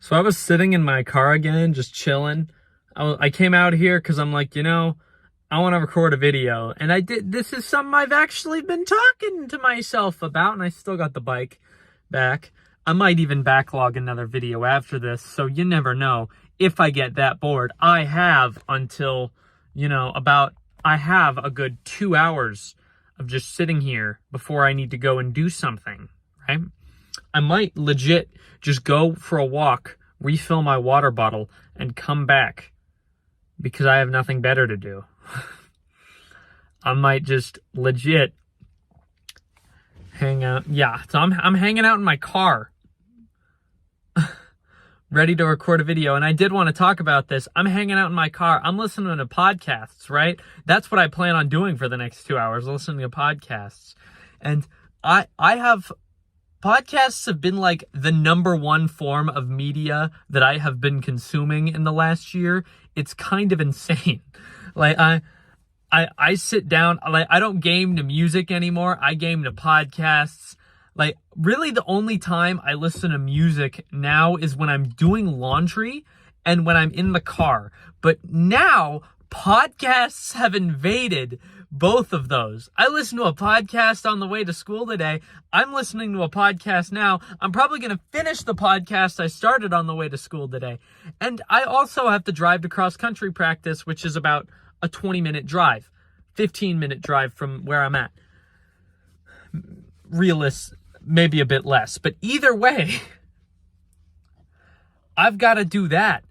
So I was sitting in my car again, just chilling. I came out here because I'm like, I want to record a video. And I did. This is something I've actually been talking to myself about, and I still got the bike back. I might even backlog another video after this, so you never know. If I get that bored, I have until, I have a good 2 hours of just sitting here before I need to go and do something, right? I might legit just go for a walk, refill my water bottle, and come back because I have nothing better to do. I might just legit hang out. Yeah, so I'm hanging out in my car, ready to record a video. And I did want to talk about this. I'm hanging out in my car. I'm listening to podcasts, right? That's what I plan on doing for the next 2 hours, listening to podcasts. And podcasts have been like the number one form of media that I have been consuming in the last year. It's kind of insane. Like I sit down, like I don't game to music anymore. I game to podcasts. Like really the only time I listen to music now is when I'm doing laundry and when I'm in the car. But now podcasts have invaded both of those. I listened to a podcast on the way to school today. I'm listening to a podcast now. I'm probably going to finish the podcast I started on the way to school today. And I also have to drive to cross-country practice, which is about a 20-minute drive, 15-minute drive from where I'm at. Realist, maybe a bit less. But either way, I've got to do that.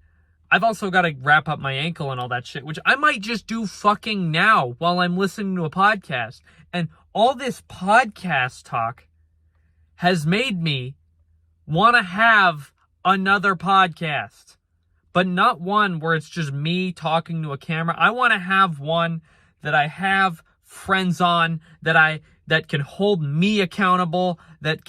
I've also got to wrap up my ankle and all that shit, which I might just do fucking now while I'm listening to a podcast. And all this podcast talk has made me want to have another podcast, but not one where it's just me talking to a camera. I want to have one that I have friends on, that can hold me accountable, that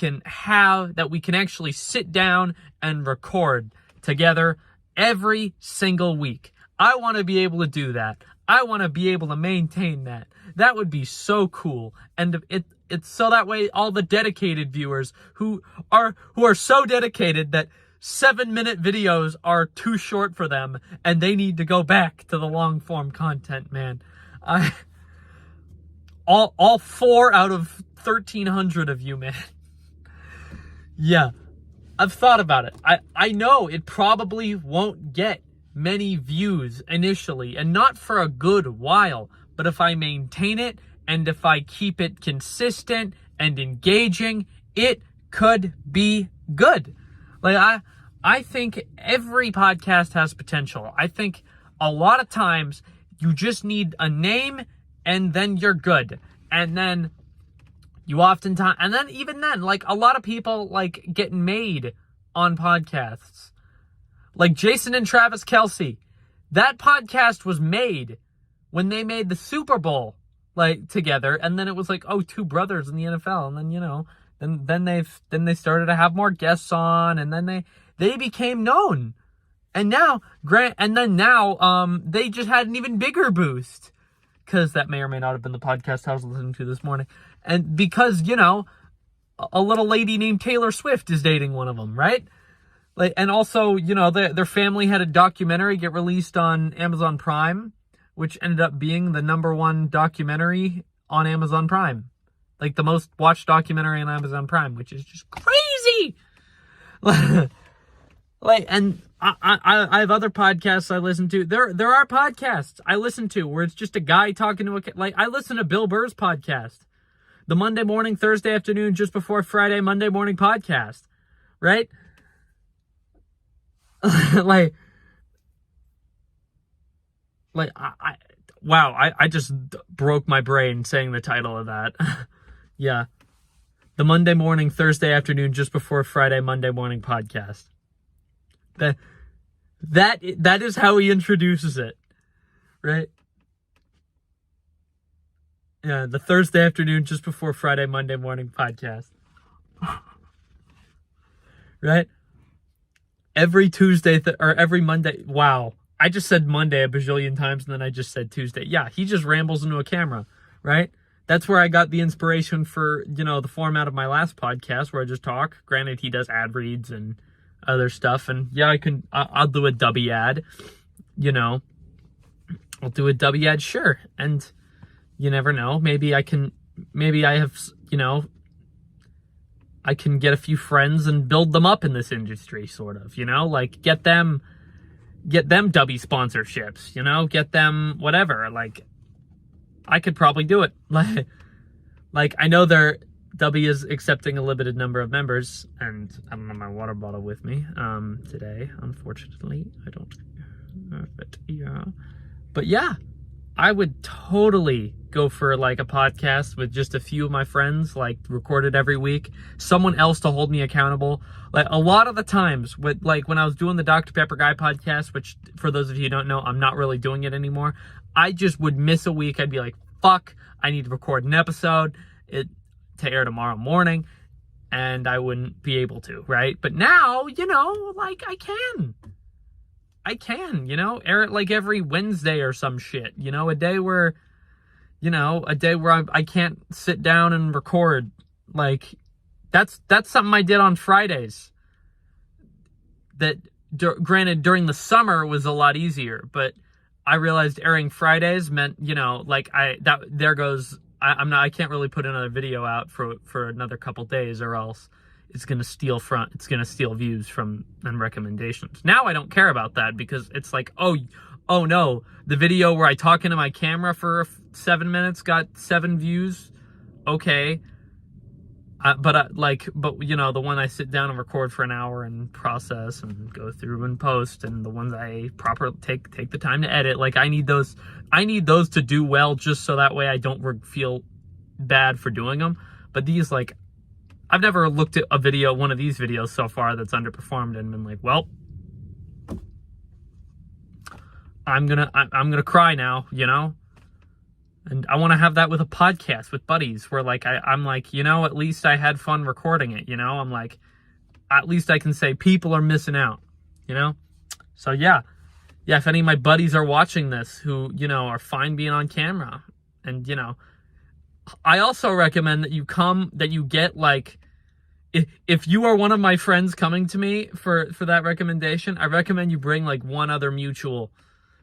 we can actually sit down and record together every single week. I want to be able to do that. I want to be able to maintain that. That would be so cool. And it's so that way all the dedicated viewers who are so dedicated that 7-minute videos are too short for them and they need to go back to the long form content, man. All 4 out of 1,300 of you, man. Yeah. I've thought about it. I know it probably won't get many views initially, and not for a good while, but if I maintain it and if I keep it consistent and engaging, it could be good. Like I think every podcast has potential. I think a lot of times you just need a name and then you're good. And then even then, like a lot of people like get made on podcasts. Like Jason and Travis Kelce. That podcast was made when they made the Super Bowl like together, and then it was like, oh, 2 brothers in the NFL, and then they started to have more guests on, and then they became known. And now they just had an even bigger boost. Because that may or may not have been the podcast I was listening to this morning. And because, a little lady named Taylor Swift is dating one of them, right? Like, and also, their family had a documentary get released on Amazon Prime, which ended up being the #1 documentary on Amazon Prime. Like, the most watched documentary on Amazon Prime, which is just crazy! Like, and I have other podcasts I listen to. There are podcasts I listen to where it's just a guy talking to I listen to Bill Burr's podcast, the Monday morning, Thursday afternoon, just before Friday, Monday morning podcast, right? I just broke my brain saying the title of that. Yeah. The Monday morning, Thursday afternoon, just before Friday, Monday morning podcast. That is how he introduces it, right? Yeah, the Thursday afternoon just before Friday, Monday morning podcast. Right? Every Tuesday or every Monday. Wow. I just said Monday a bajillion times and then I just said Tuesday. Yeah, he just rambles into a camera, right? That's where I got the inspiration for, the format of my last podcast where I just talk. Granted, he does ad reads and other stuff. And yeah, I'll do a W ad, you know. I'll do a W ad, sure. And you never know. Maybe I have, you know, I can get a few friends and build them up in this industry, sort of, you know, like get them W sponsorships, you know, get them whatever. Like, I could probably do it. Like I know W is accepting a limited number of members, and I don't have my water bottle with me today, unfortunately. I don't have it. Yeah. But yeah, I would totally go for like a podcast with just a few of my friends, like recorded every week, someone else to hold me accountable. Like a lot of the times with like when I was doing the Dr. Pepper Guy podcast, which for those of you who don't know, I'm not really doing it anymore. I just would miss a week. I'd be like, fuck, I need to record an episode to air tomorrow morning, and I wouldn't be able to, right? But now, you know, like I can, you know, air it like every Wednesday or some shit, you know, a day where I can't sit down and record. Like that's something I did on Fridays. That granted during the summer was a lot easier, but I realized airing Fridays meant, you know, like I can't really put another video out for another couple days, or else it's going to steal views and recommendations. Now I don't care about that, because it's like, oh no, the video where I talk into my camera for 7 minutes got 7 views. Okay. But you know, the one I sit down and record for an hour and process and go through and post, and the ones I properly take the time to edit, like I need those to do well, just so that way I don't feel bad for doing them. But these, like, I've never looked at one of these videos so far that's underperformed and been like, well, I'm gonna cry now, you know? And I want to have that with a podcast with buddies, where like I'm like, you know, at least I had fun recording it, you know? I'm like, at least I can say people are missing out, you know? So yeah, if any of my buddies are watching this who, you know, are fine being on camera, and, you know, I also recommend that you get like, if you are one of my friends coming to me for that recommendation, I recommend you bring like one other mutual,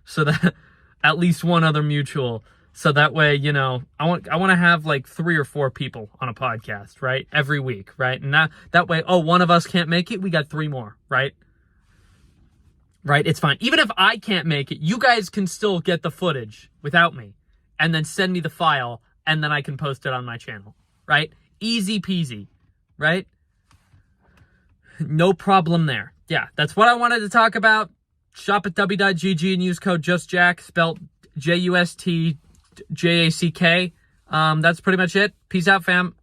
so that at least one other mutual. So that way, you know, I want to have like 3 or 4 people on a podcast, right? Every week, right? And that way, one of us can't make it, we got 3 more, right? Right? It's fine. Even if I can't make it, you guys can still get the footage without me, and then send me the file, and then I can post it on my channel, right? Easy peasy, right? No problem there. Yeah, that's what I wanted to talk about. Shop at w.gg and use code JustJack, spelled JUSTJACK. That's pretty much it. Peace out, fam.